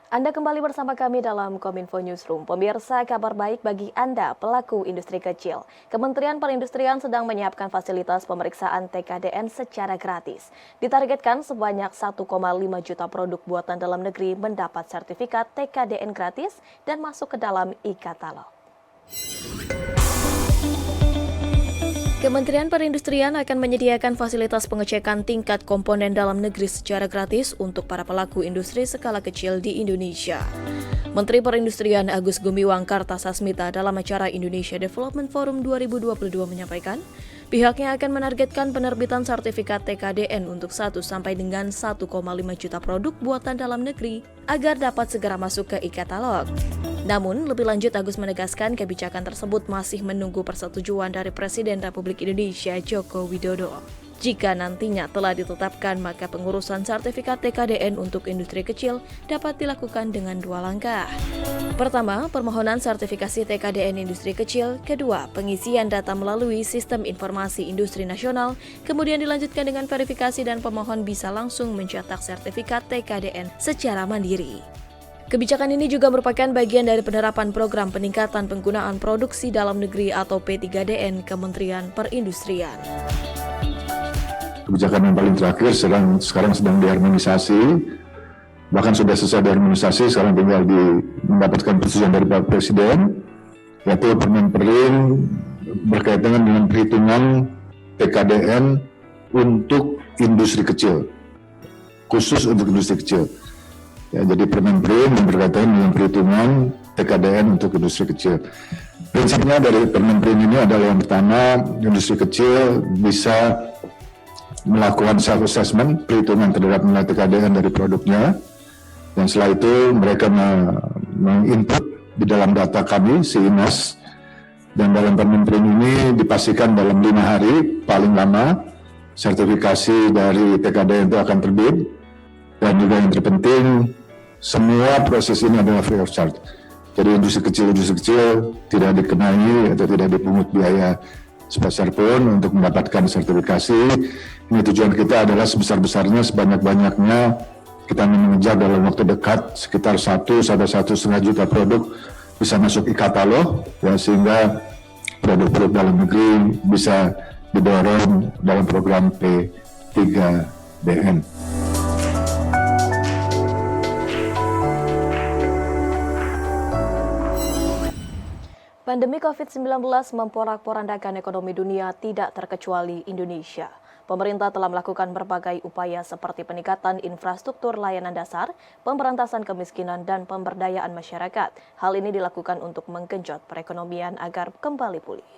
Anda kembali bersama kami dalam Kominfo Newsroom. Pemirsa, kabar baik bagi Anda, pelaku industri kecil. Kementerian Perindustrian sedang menyiapkan fasilitas pemeriksaan TKDN secara gratis. Ditargetkan sebanyak 1,5 juta produk buatan dalam negeri mendapat sertifikat TKDN gratis dan masuk ke dalam e-katalog. Kementerian Perindustrian akan menyediakan fasilitas pengecekan tingkat komponen dalam negeri secara gratis untuk para pelaku industri skala kecil di Indonesia. Menteri Perindustrian Agus Gumiwang Kartasasmita dalam acara Indonesia Development Forum 2022 menyampaikan, pihaknya akan menargetkan penerbitan sertifikat TKDN untuk 1 sampai dengan 1,5 juta produk buatan dalam negeri agar dapat segera masuk ke e-katalog. Namun, lebih lanjut Agus menegaskan kebijakan tersebut masih menunggu persetujuan dari Presiden Republik Indonesia Joko Widodo. Jika nantinya telah ditetapkan, maka pengurusan sertifikat TKDN untuk industri kecil dapat dilakukan dengan 2 langkah. Pertama, permohonan sertifikasi TKDN industri kecil. Kedua, pengisian data melalui Sistem Informasi Industri Nasional. Kemudian dilanjutkan dengan verifikasi dan pemohon bisa langsung mencetak sertifikat TKDN secara mandiri. Kebijakan ini juga merupakan bagian dari penerapan program peningkatan penggunaan produksi dalam negeri atau P3DN Kementerian Perindustrian. Kebijakan yang paling terakhir sekarang sedang diharmonisasi, bahkan sudah selesai diharmonisasi, sekarang tinggal mendapatkan persetujuan dari Pak Presiden, yaitu Permen Perin berkaitan dengan perhitungan TKDN untuk industri kecil, khusus untuk industri kecil. Ya, jadi Permen Perin yang berkaitan dengan perhitungan TKDN untuk industri kecil. Prinsipnya dari Permen Perin ini adalah yang pertama, industri kecil bisa melakukan self-assessment, perhitungan terhadap nilai TKDN dari produknya, dan setelah itu mereka menginput di dalam data kami, SIMAS, dan dalam Permen Perin ini dipastikan dalam 5 hari, paling lama, sertifikasi dari TKDN itu akan terbit, dan juga yang terpenting, semua proses ini adalah free of charge. Jadi industri kecil tidak dikenai atau tidak dipungut biaya sebesar pun untuk mendapatkan sertifikasi. Ini tujuan kita adalah sebesar-besarnya, sebanyak-banyaknya kita mengejar dalam waktu dekat sekitar 1 sampai 1,5 juta produk bisa masuk e-katalog, ya, sehingga produk-produk dalam negeri bisa didorong dalam program P3DN. Pandemi COVID-19 memporak-porandakan ekonomi dunia tidak terkecuali Indonesia. Pemerintah telah melakukan berbagai upaya seperti peningkatan infrastruktur layanan dasar, pemberantasan kemiskinan, dan pemberdayaan masyarakat. Hal ini dilakukan untuk menggenjot perekonomian agar kembali pulih.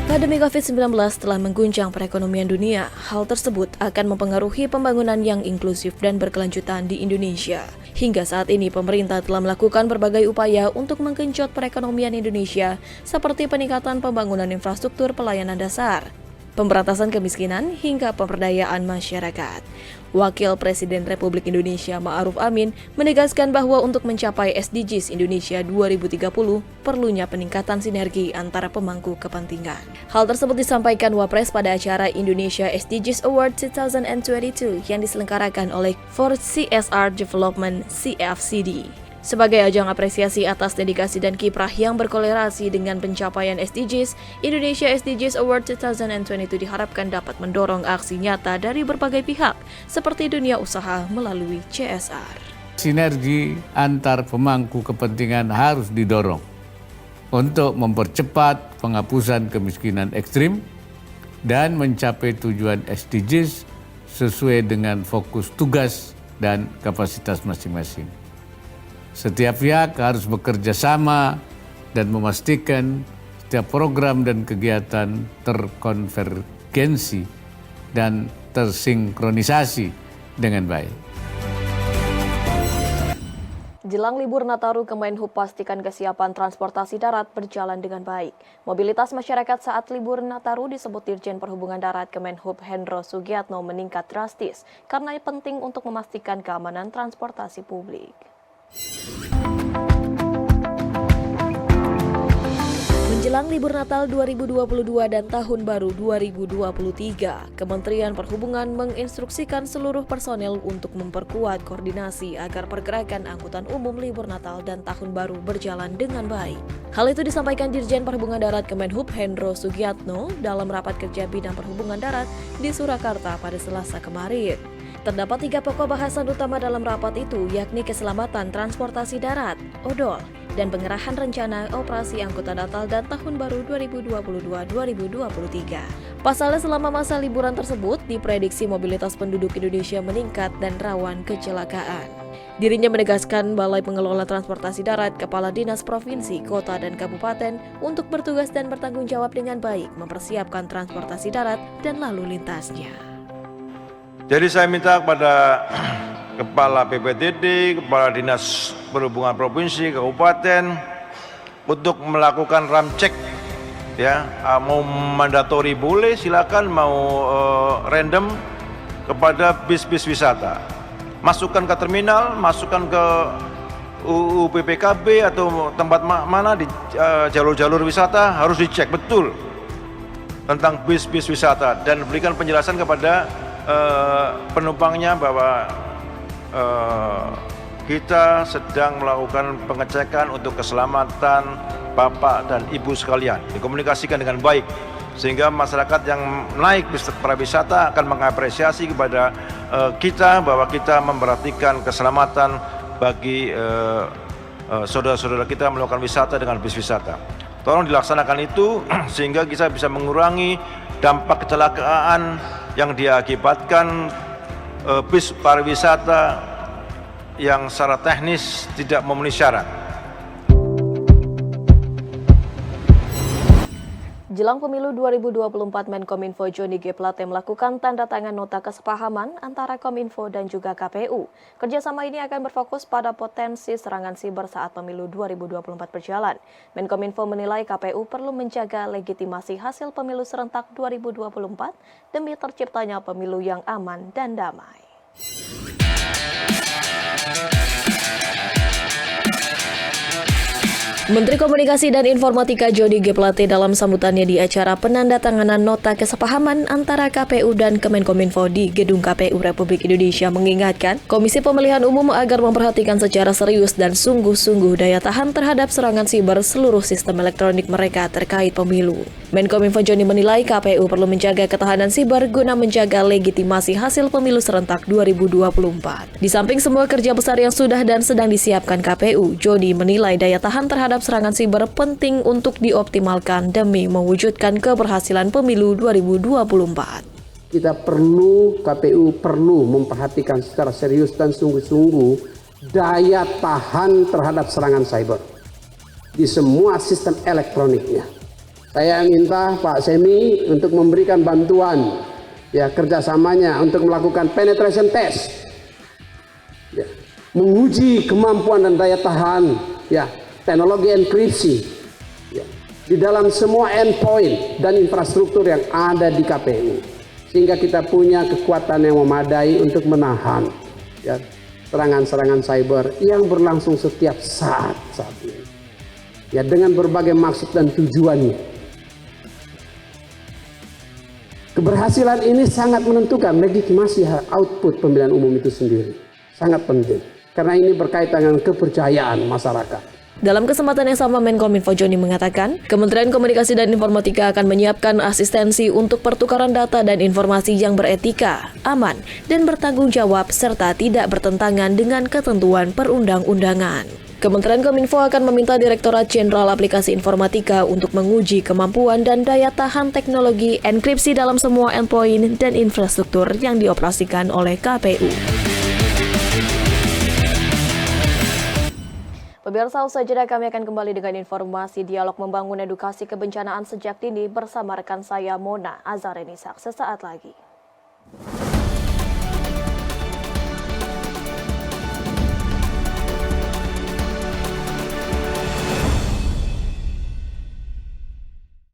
Pandemi COVID-19 telah mengguncang perekonomian dunia. Hal tersebut akan mempengaruhi pembangunan yang inklusif dan berkelanjutan di Indonesia. Hingga saat ini, pemerintah telah melakukan berbagai upaya untuk menggenjot perekonomian Indonesia, seperti peningkatan pembangunan infrastruktur pelayanan dasar, pemberantasan kemiskinan, hingga pemberdayaan masyarakat. Wakil Presiden Republik Indonesia Ma'ruf Amin menegaskan bahwa untuk mencapai SDGs Indonesia 2030 perlunya peningkatan sinergi antara pemangku kepentingan. Hal tersebut disampaikan Wapres pada acara Indonesia SDGs Award 2022 yang diselenggarakan oleh For CSR Development (CFCD). Sebagai ajang apresiasi atas dedikasi dan kiprah yang berkolerasi dengan pencapaian SDGs, Indonesia SDGs Award 2022 diharapkan dapat mendorong aksi nyata dari berbagai pihak, seperti dunia usaha melalui CSR. Sinergi antar pemangku kepentingan harus didorong untuk mempercepat penghapusan kemiskinan ekstrim dan mencapai tujuan SDGs sesuai dengan fokus tugas dan kapasitas masing-masing. Setiap pihak harus bekerja sama dan memastikan setiap program dan kegiatan terkonvergensi dan tersinkronisasi dengan baik. Jelang libur Nataru, Kemenhub pastikan kesiapan transportasi darat berjalan dengan baik. Mobilitas masyarakat saat libur Nataru disebut Dirjen Perhubungan Darat Kemenhub Hendro Sugiatno meningkat drastis karena penting untuk memastikan keamanan transportasi publik. Menjelang libur Natal 2022 dan Tahun Baru 2023, Kementerian Perhubungan menginstruksikan seluruh personel untuk memperkuat koordinasi agar pergerakan angkutan umum libur Natal dan Tahun Baru berjalan dengan baik. Hal itu disampaikan Dirjen Perhubungan Darat Kemenhub Hendro Sugiyatno dalam rapat kerja bidang perhubungan darat di Surakarta pada Selasa kemarin. Terdapat 3 pokok bahasan utama dalam rapat itu, yakni keselamatan transportasi darat, odol, dan pengerahan rencana operasi angkutan Natal dan Tahun Baru 2022-2023. Pasalnya selama masa liburan tersebut, diprediksi mobilitas penduduk Indonesia meningkat dan rawan kecelakaan. Dirinya menegaskan Balai Pengelola Transportasi Darat, Kepala Dinas Provinsi, Kota, dan Kabupaten untuk bertugas dan bertanggung jawab dengan baik mempersiapkan transportasi darat dan lalu lintasnya. Jadi saya minta kepada Kepala PPTD, Kepala Dinas Perhubungan Provinsi, Kabupaten untuk melakukan ramcek, ya, mau mandatori boleh, silakan, mau random kepada bis-bis wisata. Masukkan ke terminal, masukkan ke UU PPKB atau tempat mana di jalur-jalur wisata harus dicek betul tentang bis-bis wisata dan berikan penjelasan kepada penumpangnya bahwa kita sedang melakukan pengecekan untuk keselamatan Bapak dan Ibu sekalian. Dikomunikasikan dengan baik sehingga masyarakat yang naik bis pariwisata akan mengapresiasi kepada kita bahwa kita memperhatikan keselamatan bagi saudara-saudara kita melakukan wisata dengan bis wisata. Tolong dilaksanakan itu sehingga kita bisa mengurangi dampak kecelakaan yang diakibatkan bis pariwisata yang secara teknis tidak memenuhi syarat. Jelang pemilu 2024, Menkominfo Johnny G. Plate melakukan tanda tangan nota kesepahaman antara Kominfo dan juga KPU. Kerjasama ini akan berfokus pada potensi serangan siber saat pemilu 2024 berjalan. Menkominfo menilai KPU perlu menjaga legitimasi hasil pemilu serentak 2024 demi terciptanya pemilu yang aman dan damai. Menteri Komunikasi dan Informatika Johnny G. Plate dalam sambutannya di acara penandatanganan nota kesepahaman antara KPU dan Kemenkominfo di Gedung KPU Republik Indonesia mengingatkan Komisi Pemilihan Umum agar memperhatikan secara serius dan sungguh-sungguh daya tahan terhadap serangan siber seluruh sistem elektronik mereka terkait pemilu. Menkominfo Johnny menilai KPU perlu menjaga ketahanan siber guna menjaga legitimasi hasil pemilu serentak 2024. Di samping semua kerja besar yang sudah dan sedang disiapkan KPU, Johnny menilai daya tahan terhadap serangan siber penting untuk dioptimalkan demi mewujudkan keberhasilan pemilu 2024. KPU perlu memperhatikan secara serius dan sungguh-sungguh daya tahan terhadap serangan cyber di semua sistem elektroniknya. Saya minta Pak Semi untuk memberikan bantuan, ya, kerjasamanya untuk melakukan penetration test, ya, menguji kemampuan dan daya tahan, ya, teknologi enkripsi, ya, di dalam semua endpoint dan infrastruktur yang ada di KPU, sehingga kita punya kekuatan yang memadai untuk menahan, ya, serangan-serangan cyber yang berlangsung setiap saat ini, ya, dengan berbagai maksud dan tujuannya. Keberhasilan ini sangat menentukan legitimasi output pemilihan umum itu sendiri, sangat penting karena ini berkaitan dengan kepercayaan masyarakat. Dalam kesempatan yang sama, Menkominfo Johnny mengatakan, Kementerian Komunikasi dan Informatika akan menyiapkan asistensi untuk pertukaran data dan informasi yang beretika, aman, dan bertanggung jawab serta tidak bertentangan dengan ketentuan perundang-undangan. Kementerian Kominfo akan meminta Direktorat Jenderal Aplikasi Informatika untuk menguji kemampuan dan daya tahan teknologi enkripsi dalam semua endpoint dan infrastruktur yang dioperasikan oleh KPU. Pemirsa, usai jeda kami akan kembali dengan informasi dialog membangun edukasi kebencanaan sejak dini bersama rekan saya Mona Azharenisak sesaat lagi.